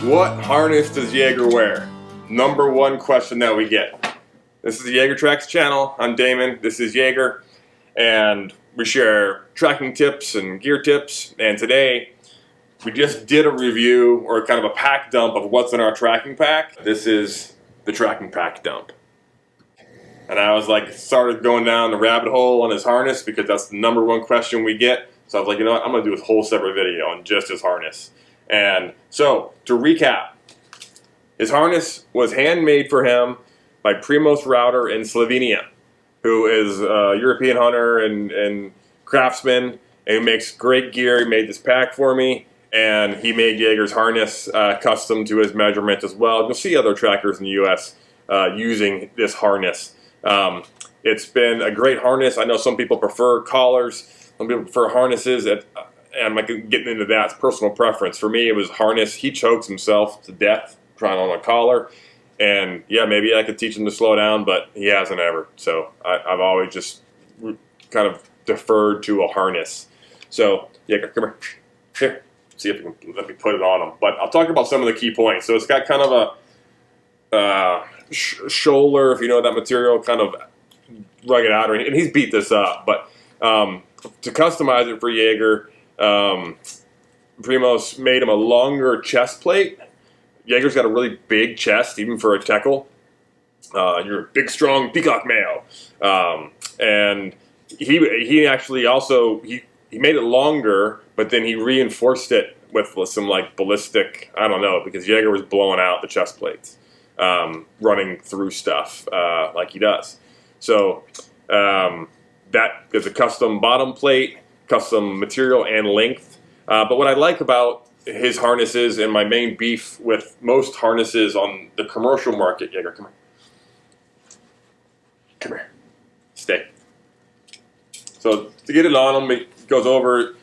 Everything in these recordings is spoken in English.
What harness does Jaeger wear? Number one question that we get. This is the Jaeger Tracks channel. I'm Damon. This is Jaeger. And we share tracking tips and gear tips. And today, we just did a review or kind of a pack dump of what's in our tracking pack. This is the tracking pack dump. And I was like, started going down the rabbit hole on his harness because that's the number one question we get. So I was like, you know what, I'm going to do a whole separate video on just his harness. And so, to recap, his harness was handmade for him by Primoz Router in Slovenia, who is a European hunter and craftsman, and he makes great gear. He made this pack for me, and he made Jaeger's harness custom to his measurement as well. You'll see other trackers in the U.S. Using this harness. It's been a great harness. I know some people prefer collars, some people prefer harnesses. And I'm not getting into that. It's personal preference. For me, it was harness. He chokes himself to death trying on a collar. And yeah, maybe I could teach him to slow down, but he hasn't ever. So I've always just kind of deferred to a harness. So yeah, come here. Here. See if you can let me put it on him. But I'll talk about some of the key points. So it's got kind of a shoulder, if you know that material, kind of rugged outer. And he's beat this up. But to customize it for Jaeger, Primoz made him a longer chest plate. Jaeger's got a really big chest, even for a Tekel. You're a big, strong peacock male. And he actually also, he made it longer, but then he reinforced it with some like ballistic, I don't know, because Jaeger was blowing out the chest plates, running through stuff like he does. So that is a custom bottom plate, custom material and length. But what I like about his harnesses, and my main beef with most harnesses on the commercial market, Jaeger, come here. Come here. Stay. So to get it on him, it goes over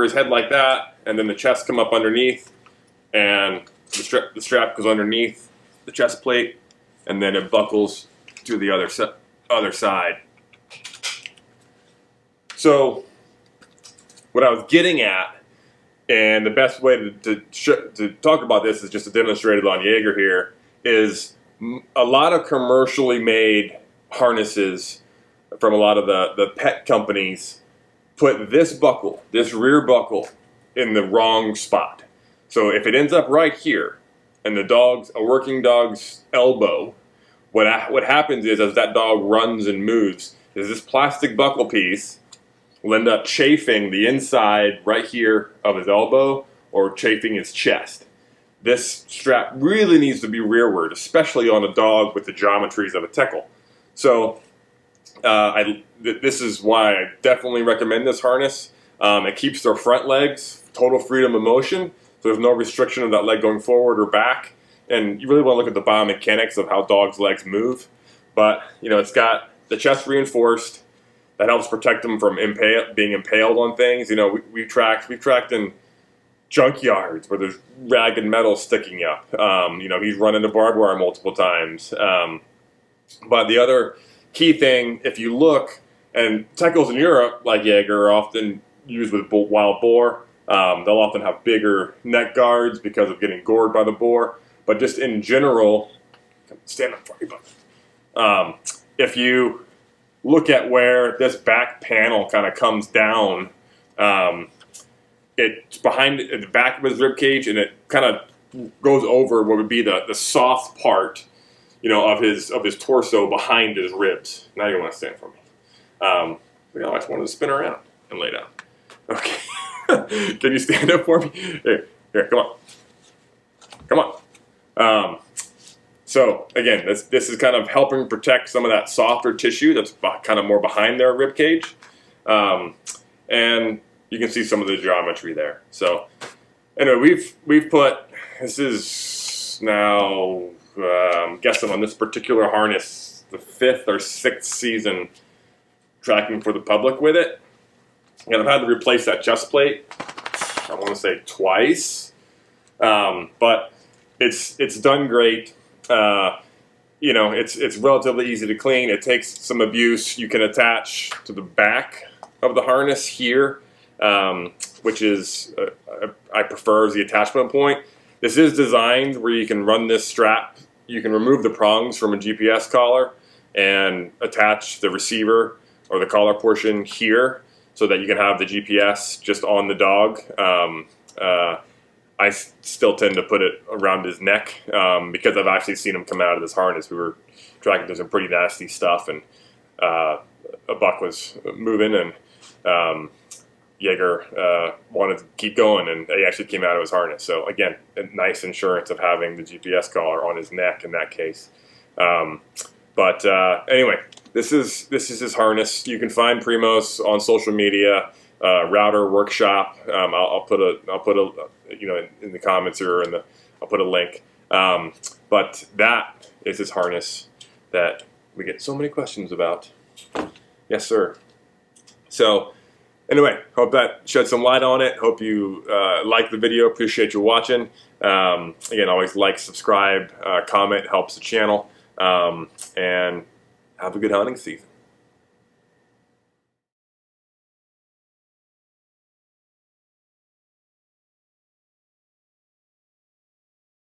his head like that, and then the chest come up underneath, and the strap goes underneath the chest plate, and then it buckles to the other side. So what I was getting at, and the best way to talk about this is just to demonstrate it on Jaeger here, is a lot of commercially made harnesses from a lot of the pet companies put this buckle, this rear buckle, in the wrong spot. So if it ends up right here, and a working dog's elbow, what happens is as that dog runs and moves, is this plastic buckle piece will end up chafing the inside right here of his elbow or chafing his chest. This strap really needs to be rearward, especially on a dog with the geometries of a Tekel. So this is why I definitely recommend this harness. It keeps their front legs total freedom of motion, so there's no restriction of that leg going forward or back. And you really want to look at the biomechanics of how dogs' legs move. But you know, it's got the chest reinforced. That helps protect them from being impaled on things. You know, we've tracked in junkyards where there's ragged metal sticking up. You know, he's run into barbed wire multiple times. But the other key thing, if you look, and Tekels in Europe, like Jaeger, are often used with wild boar. They'll often have bigger neck guards because of getting gored by the boar. But just in general, stand up for you, bud. If you look at where this back panel kind of comes down, it's behind at the back of his rib cage, and it kind of goes over what would be the soft part, you know, of his torso behind his ribs. Now you want to stand for me. You know, I just wanted to spin around and lay down. Okay, can you stand up for me? Here, come on, come on. So again, this is kind of helping protect some of that softer tissue that's kind of more behind their rib cage, and you can see some of the geometry there. So anyway, we've put, this is now I'm guessing on this particular harness the 5th or 6th season tracking for the public with it, and I've had to replace that chest plate, I want to say twice, but it's done great. You know, it's relatively easy to clean. It takes some abuse. You can attach to the back of the harness here, which is I prefer as the attachment point. This is designed where you can run this strap. You can remove the prongs from a GPS collar and attach the receiver or the collar portion here so that you can have the GPS just on the dog. I still tend to put it around his neck because I've actually seen him come out of this harness. We were tracking through some pretty nasty stuff, and a buck was moving, and Jaeger wanted to keep going, and he actually came out of his harness. So again, a nice insurance of having the GPS collar on his neck in that case. Anyway, this is his harness. You can find Primos on social media, Router Workshop. I'll put a in the comments here, I'll put a link. But that is his harness that we get so many questions about. Yes, sir. So anyway, hope that shed some light on it. Hope you like the video. Appreciate you watching. Again, always like, subscribe, comment, helps the channel. And have a good hunting season.